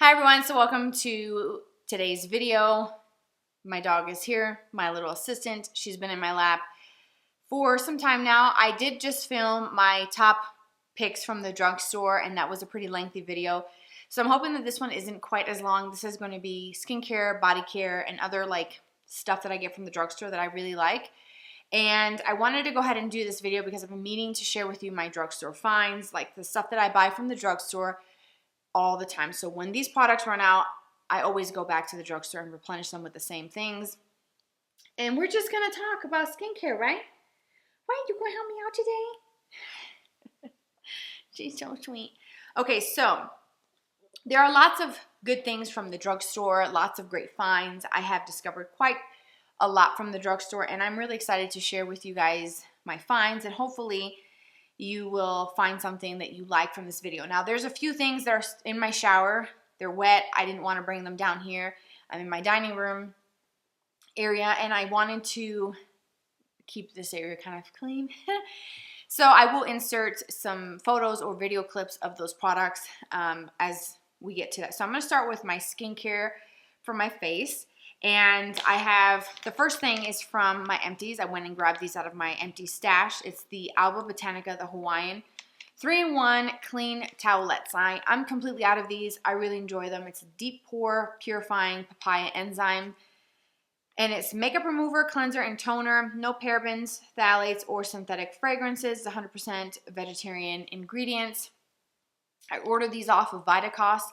Hi everyone, so welcome to today's video. My dog is here, my little assistant. She's been in my lap for some time now. I did just film my top picks from the drugstore, and that was a pretty lengthy video. So I'm hoping that this one isn't quite as long. This is going to be skincare, body care, and other stuff that I get from the drugstore that I really like. And I wanted to go ahead and do this video because I've been meaning to share with you my drugstore finds, like the stuff that I buy from the drugstore all the time. So when these products run out, I always go back to the drugstore and replenish them with the same things. And we're just going to talk about skincare, right? Right? You going to help me out today? She's so sweet. Okay, so there are lots of good things from the drugstore, lots of great finds. I have discovered quite a lot from the drugstore, and I'm really excited to share with you guys my finds, and hopefully you will find something that you like from this video. Now, there's a few things that are in my shower. They're wet. I didn't want to bring them down here. I'm in my dining room area, and I wanted to keep this area kind of clean. So I will insert some photos or video clips of those products as we get to that. So I'm going to start with my skincare for my face. And I have, the first thing is from my empties. I went and grabbed these out of my empty stash. It's the Alba Botanica, the Hawaiian 3-in-1 clean towelettes. I'm completely out of these. I really enjoy them. It's a deep pore purifying papaya enzyme. And it's makeup remover, cleanser, and toner. No parabens, phthalates, or synthetic fragrances. 100% vegetarian ingredients. I ordered these off of Vitacost,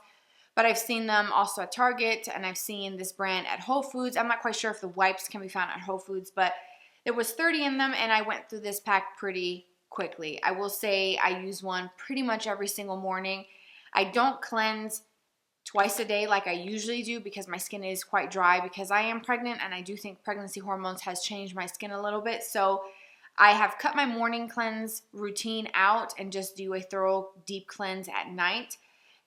but I've seen them also at Target, and I've seen this brand at Whole Foods. I'm not quite sure if the wipes can be found at Whole Foods, but there was 30 in them, and I went through this pack pretty quickly. I will say I use one pretty much every single morning. I don't cleanse twice a day like I usually do because my skin is quite dry because I am pregnant, and I do think pregnancy hormones has changed my skin a little bit. So I have cut my morning cleanse routine out and just do a thorough deep cleanse at night.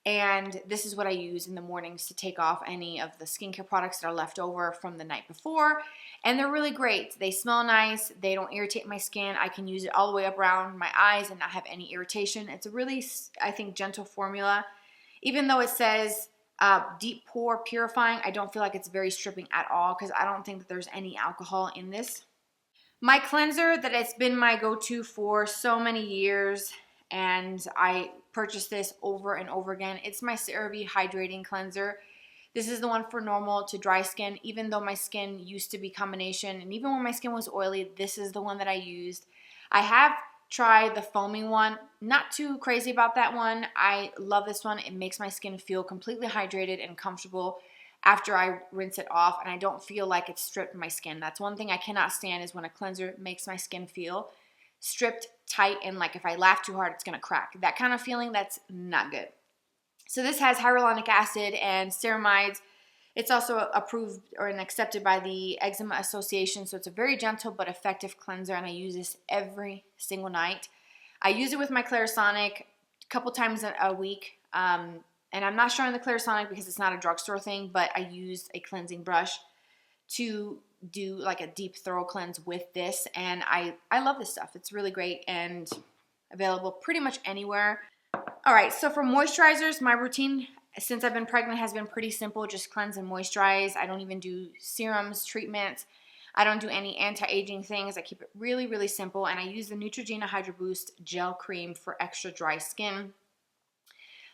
And this is what I use in the mornings to take off any of the skincare products that are left over from the night before. And they're really great. They smell nice. They don't irritate my skin. I can use it all the way up around my eyes and not have any irritation. It's a really, I think, gentle formula. Even though it says deep pore purifying, I don't feel like it's very stripping at all because I don't think that there's any alcohol in this. My cleanser that has been my go-to for so many years, and I purchased this over and over again. It's my CeraVe Hydrating Cleanser. This is the one for normal to dry skin. Even though my skin used to be combination, and even when my skin was oily, this is the one that I used. I have tried the foaming one. Not too crazy about that one. I love this one. It makes my skin feel completely hydrated and comfortable after I rinse it off, and I don't feel like it's stripped my skin. That's one thing I cannot stand, is when a cleanser makes my skin feel stripped, tight, and like if I laugh too hard, it's going to crack. That kind of feeling, that's not good. So this has hyaluronic acid and ceramides. It's also approved or accepted by the Eczema Association, so it's a very gentle but effective cleanser, and I use this every single night. I use it with my Clarisonic a couple times a week, and I'm not showing the Clarisonic because it's not a drugstore thing, but I use a cleansing brush to do like a deep thorough cleanse with this, and I love this stuff. It's really great and available pretty much anywhere. All right, so for moisturizers, my routine since I've been pregnant has been pretty simple. Just cleanse and moisturize. I don't even do serums, treatments. I don't do any anti-aging things. I keep it really, really simple, and I use the Neutrogena Hydro Boost Gel Cream for extra dry skin.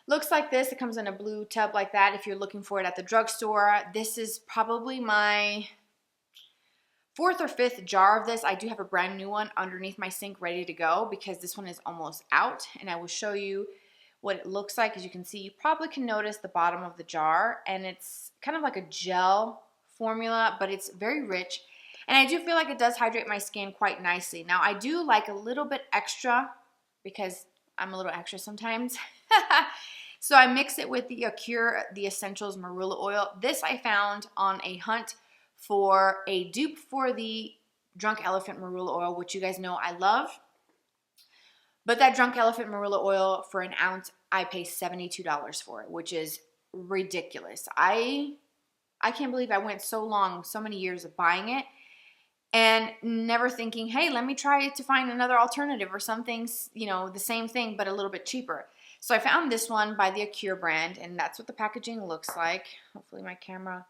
Looks like this. It comes in a blue tub like that if you're looking for it at the drugstore. This is probably my 4th or 5th jar of this. I do have a brand new one underneath my sink ready to go because this one is almost out, and I will show you what it looks like. As you can see, you probably can notice the bottom of the jar, and it's kind of like a gel formula, but it's very rich, and I do feel like it does hydrate my skin quite nicely. Now, I do like a little bit extra because I'm a little extra sometimes. So I mix it with the Acure, the Essentials Marula oil. This I found on a hunt for a dupe for the Drunk Elephant Marula oil, which you guys know I love. But that Drunk Elephant Marula oil, for an ounce, I pay $72 for it, which is ridiculous. I can't believe I went so many years of buying it and never thinking, hey, let me try to find another alternative or something, you know, the same thing but a little bit cheaper. So I found this one by the Acure brand, and that's what the packaging looks like. Hopefully my camera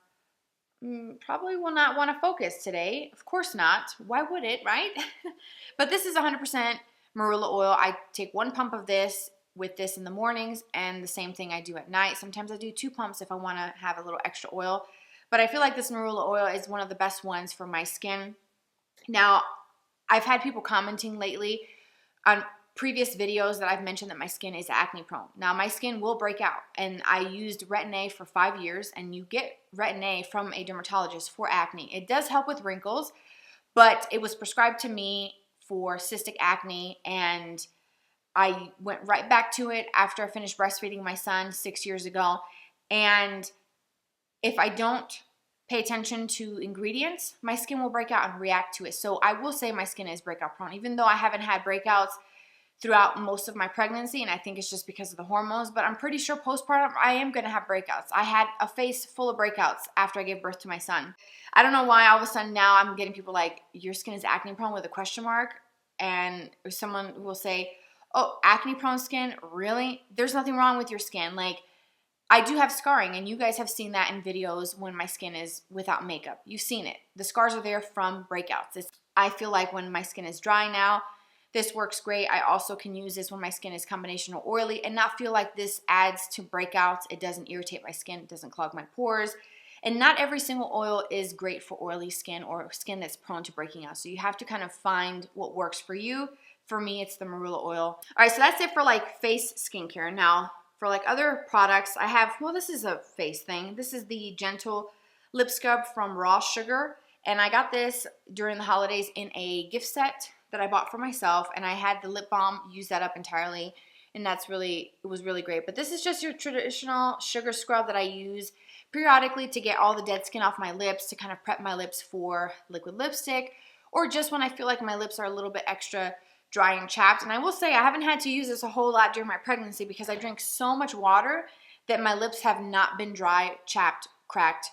probably will not want to focus today. Of course not. Why would it, right? But this is 100% Marula oil. I take 1 pump of this with this in the mornings, and the same thing I do at night. Sometimes I do 2 pumps if I want to have a little extra oil. But I feel like this Marula oil is one of the best ones for my skin. Now, I've had people commenting lately on previous videos that I've mentioned that my skin is acne prone. Now, my skin will break out, and I used Retin-A for 5 years, and you get Retin-A from a dermatologist for acne. It does help with wrinkles, but it was prescribed to me for cystic acne, and I went right back to it after I finished breastfeeding my son 6 years ago. And if I don't pay attention to ingredients, my skin will break out and react to it. So I will say my skin is breakout prone, even though I haven't had breakouts throughout most of my pregnancy, and I think it's just because of the hormones, but I'm pretty sure postpartum I am going to have breakouts. I had a face full of breakouts after I gave birth to my son. I don't know why all of a sudden now I'm getting people like, your skin is acne prone with a question mark, and someone will say, oh, acne prone skin? Really? There's nothing wrong with your skin. Like, I do have scarring, and you guys have seen that in videos when my skin is without makeup. You've seen it. The scars are there from breakouts. I feel like when my skin is dry now, this works great. I also can use this when my skin is combination or oily and not feel like this adds to breakouts. It doesn't irritate my skin. It doesn't clog my pores. And not every single oil is great for oily skin or skin that's prone to breaking out. So you have to kind of find what works for you. For me, it's the Marula oil. All right, so that's it for like face skincare. Now, for like other products, I have, well, this is a face thing. This is the Gentle Lip Scrub from Raw Sugar. And I got this during the holidays in a gift set that I bought for myself, and I had the lip balm, use that up entirely, and it was really great. But this is just your traditional sugar scrub that I use periodically to get all the dead skin off my lips, to kind of prep my lips for liquid lipstick, or just when I feel like my lips are a little bit extra dry and chapped. And I will say I haven't had to use this a whole lot during my pregnancy because I drink so much water that my lips have not been dry, chapped, cracked,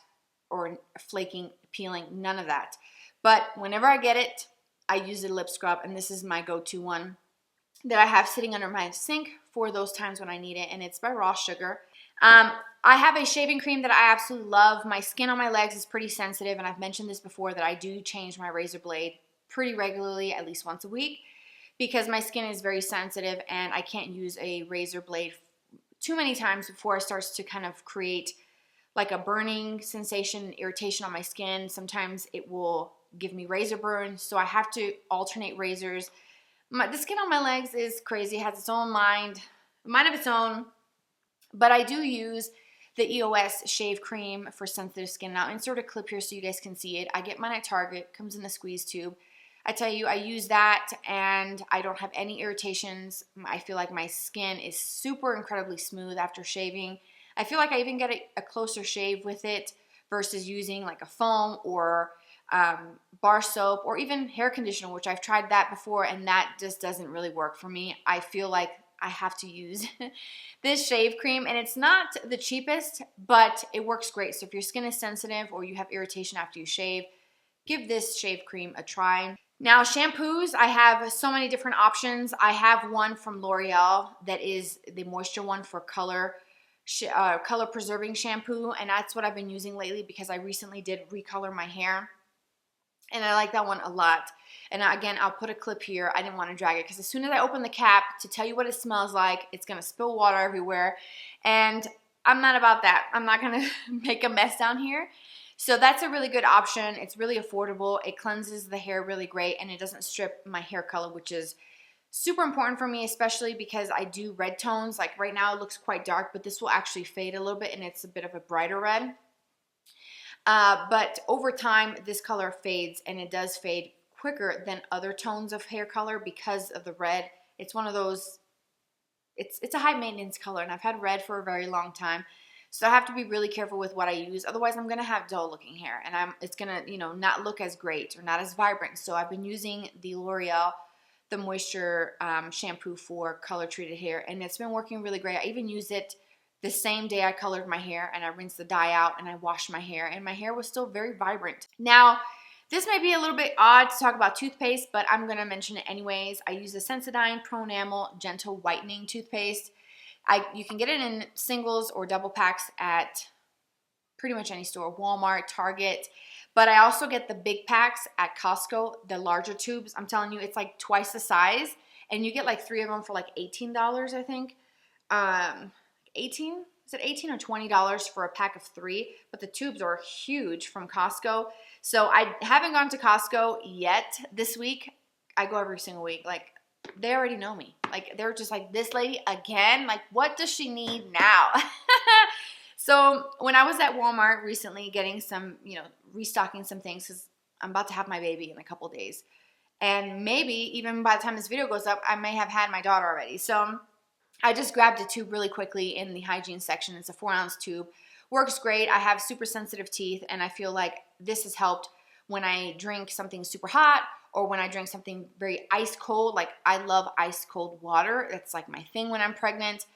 or flaking, peeling, none of that. But whenever I get it, I use a lip scrub, and this is my go-to one that I have sitting under my sink for those times when I need it, and it's by Raw Sugar. I have a shaving cream that I absolutely love. My skin on my legs is pretty sensitive, and I've mentioned this before that I do change my razor blade pretty regularly, at least once a week, because my skin is very sensitive, and I can't use a razor blade too many times before it starts to kind of create like a burning sensation and irritation on my skin. Sometimes it will give me razor burns, so I have to alternate razors. The skin on my legs is crazy. It has its own mind of its own, but I do use the EOS shave cream for sensitive skin. And I'll insert a clip here so you guys can see it. I get mine at Target. Comes in the squeeze tube. I tell you, I use that, and I don't have any irritations. I feel like my skin is super incredibly smooth after shaving. I feel like I even get a closer shave with it versus using like a foam or bar soap or even hair conditioner, which I've tried that before, and that just doesn't really work for me. I feel like I have to use this shave cream, and it's not the cheapest, but it works great. So if your skin is sensitive or you have irritation after you shave, give this shave cream a try. Now, shampoos, I have so many different options. I have one from L'Oreal that is the moisture one for color preserving shampoo, and that's what I've been using lately because I recently did recolor my hair, and I like that one a lot. And again, I'll put a clip here. I didn't want to drag it because as soon as I open the cap to tell you what it smells like, it's going to spill water everywhere, and I'm not about that. I'm not going to make a mess down here. So that's a really good option. It's really affordable. It cleanses the hair really great, and it doesn't strip my hair color, which is super important for me, especially because I do red tones. Like right now it looks quite dark, but this will actually fade a little bit, and it's a bit of a brighter red. But over time, this color fades, and it does fade quicker than other tones of hair color because of the red. It's one of those, it's a high maintenance color, and I've had red for a very long time. So I have to be really careful with what I use. Otherwise, I'm going to have dull looking hair, and it's going to, not look as great or not as vibrant. So I've been using the L'Oreal, the Moisture shampoo for color treated hair, and it's been working really great. I even used it the same day I colored my hair, and I rinsed the dye out and I washed my hair, and my hair was still very vibrant. Now, this may be a little bit odd to talk about toothpaste, but I'm going to mention it anyways. I use the Sensodyne Pro Enamel Gentle Whitening Toothpaste. You can get it in singles or double packs at pretty much any store, Walmart, Target. But I also get the big packs at Costco, the larger tubes. I'm telling you, it's like twice the size. And you get like 3 of them for like $18, I think. 18? Is it $18 or $20 for a pack of 3? But the tubes are huge from Costco. So I haven't gone to Costco yet this week. I go every single week. Like, they already know me. Like, they're just like, this lady again? Like, what does she need now? So when I was at Walmart recently getting some, restocking some things because I'm about to have my baby in a couple days. And maybe even by the time this video goes up, I may have had my daughter already. So I just grabbed a tube really quickly in the hygiene section. It's a 4-ounce tube. Works great. I have super sensitive teeth, and I feel like this has helped when I drink something super hot or when I drink something very ice cold. Like, I love ice cold water. That's like my thing when I'm pregnant.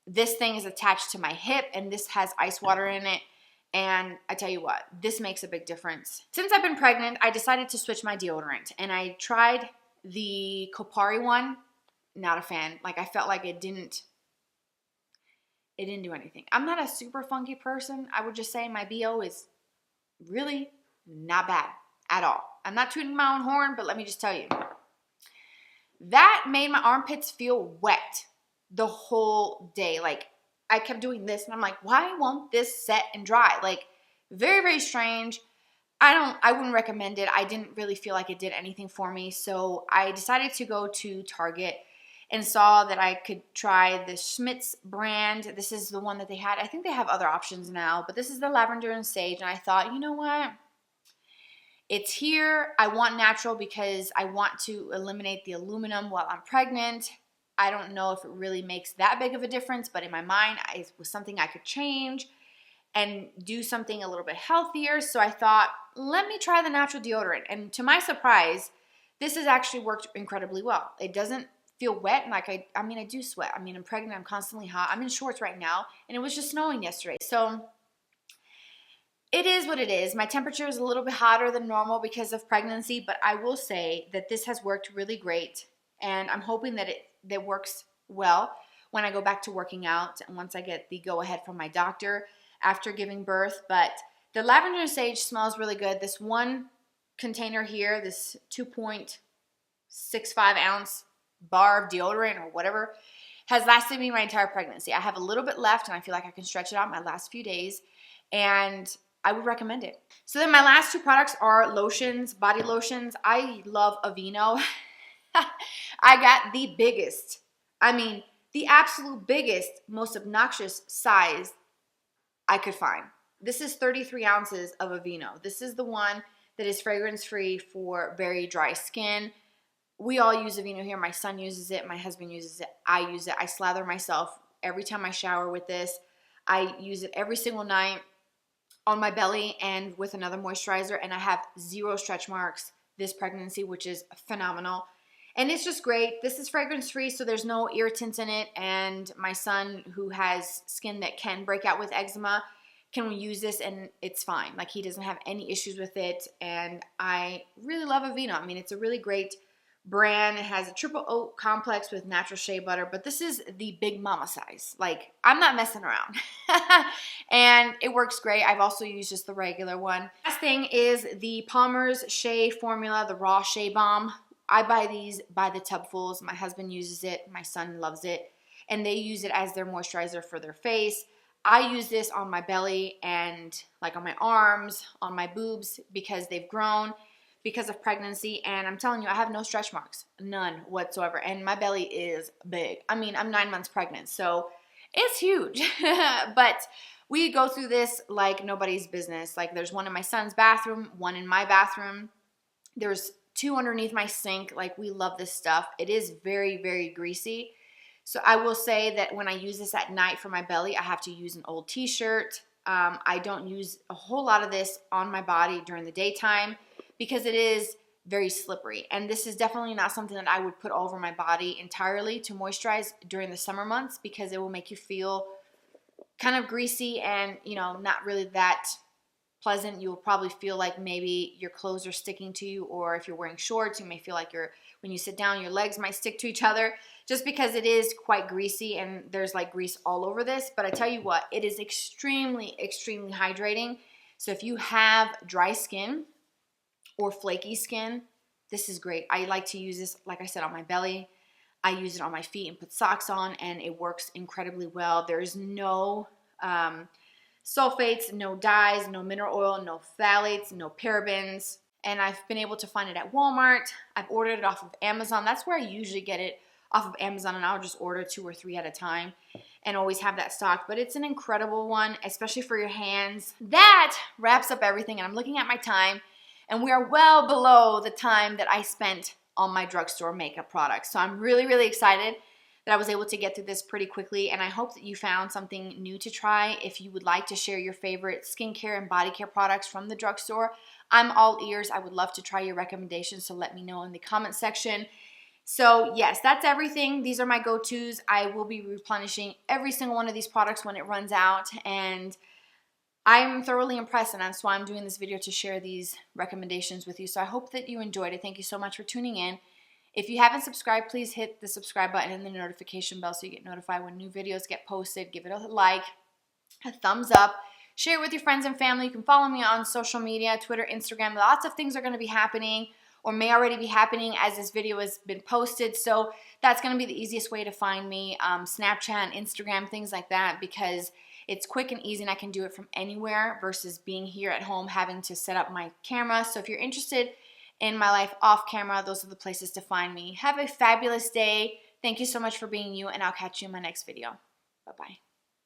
This thing is attached to my hip, and this has ice water in it. And I tell you what, this makes a big difference. Since I've been pregnant, I decided to switch my deodorant, and I tried the Kopari one. Not a fan. Like, I felt like it didn't do anything. I'm not a super funky person. I would just say my BO is really not bad at all. I'm not tooting my own horn, but let me just tell you. That made my armpits feel wet the whole day. Like, I kept doing this, and I'm like, why won't this set and dry? Like, very, very strange. I wouldn't recommend it. I didn't really feel like it did anything for me. So I decided to go to Target and saw that I could try the Schmidt's brand. This is the one that they had. I think they have other options now, but this is the lavender and sage. And I thought, you know what? It's here. I want natural because I want to eliminate the aluminum while I'm pregnant. I don't know if it really makes that big of a difference, but in my mind, it was something I could change and do something a little bit healthier. So I thought, let me try the natural deodorant. And to my surprise, this has actually worked incredibly well. It doesn't feel wet. And like, I mean, I do sweat. I mean, I'm pregnant. I'm constantly hot. I'm in shorts right now. And it was just snowing yesterday. So it is what it is. My temperature is a little bit hotter than normal because of pregnancy. But I will say that this has worked really great. And I'm hoping that that works well when I go back to working out and once I get the go-ahead from my doctor after giving birth. But the lavender and sage smells really good. This one container here, this 2.65 ounce bar of deodorant or whatever, has lasted me my entire pregnancy. I have a little bit left, and I feel like I can stretch it out my last few days, and I would recommend it. So then my last 2 products are lotions, body lotions. I love Aveeno. I got the biggest, the absolute biggest, most obnoxious size I could find. This is 33 ounces of Aveeno. This is the one that is fragrance-free for very dry skin. We all use Aveeno here. My son uses it. My husband uses it. I use it. I slather myself every time I shower with this. I use it every single night on my belly and with another moisturizer, and I have 0 stretch marks this pregnancy, which is phenomenal. And it's just great. This is fragrance-free, so there's no irritants in it. And my son, who has skin that can break out with eczema, can use this and it's fine. Like, he doesn't have any issues with it. And I really love Aveeno. I mean, it's a really great brand. It has a triple oat complex with natural shea butter. But this is the big mama size. Like, I'm not messing around. And it works great. I've also used just the regular one. Last thing is the Palmer's Shea formula, the raw Shea Balm. I buy these by the tubfuls. My husband uses it. My son loves it. And they use it as their moisturizer for their face. I use this on my belly and like on my arms, on my boobs, because they've grown because of pregnancy. And I'm telling you, I have no stretch marks. None whatsoever. And my belly is big. I mean, I'm 9 months pregnant, so it's huge. But we go through this like nobody's business. Like, there's one in my son's bathroom, one in my bathroom. There's 2 underneath my sink. Like, we love this stuff. It is very, very greasy. So I will say that when I use this at night for my belly, I have to use an old t-shirt. I don't use a whole lot of this on my body during the daytime because it is very slippery. And this is definitely not something that I would put all over my body entirely to moisturize during the summer months because it will make you feel kind of greasy and, not really that pleasant. You'll probably feel like maybe your clothes are sticking to you, or if you're wearing shorts, you may feel like when you sit down, your legs might stick to each other, just because it is quite greasy and there's like grease all over this. But I tell you what, it is extremely, extremely hydrating. So if you have dry skin or flaky skin, this is great. I like to use this, like I said, on my belly. I use it on my feet and put socks on, and it works incredibly well. There's no sulfates, no dyes, no mineral oil, no phthalates, no parabens. And I've been able to find it at Walmart. I've ordered it off of Amazon. That's where I usually get it, off of Amazon, and I'll just order 2 or 3 at a time and always have that stock. But it's an incredible one, especially for your hands. That wraps up everything, and I'm looking at my time, and we are well below the time that I spent on my drugstore makeup products. So I'm really, really excited that I was able to get through this pretty quickly, and I hope that you found something new to try. If you would like to share your favorite skincare and body care products from the drugstore, I'm all ears. I would love to try your recommendations, so let me know in the comment section. So yes, that's everything. These are my go-tos. I will be replenishing every single one of these products when it runs out, and I'm thoroughly impressed, and that's why I'm doing this video, to share these recommendations with you. So I hope that you enjoyed it. Thank you so much for tuning in. If you haven't subscribed, please hit the subscribe button and the notification bell so you get notified when new videos get posted. Give it a like, a thumbs up, share it with your friends and family. You can follow me on social media, Twitter, Instagram. Lots of things are going to be happening, or may already be happening as this video has been posted. So that's going to be the easiest way to find me, Snapchat, Instagram, things like that, because it's quick and easy and I can do it from anywhere versus being here at home having to set up my camera. So if you're interested in my life off camera, those are the places to find me. Have a fabulous day. Thank you so much for being you, and I'll catch you in my next video. Bye-bye.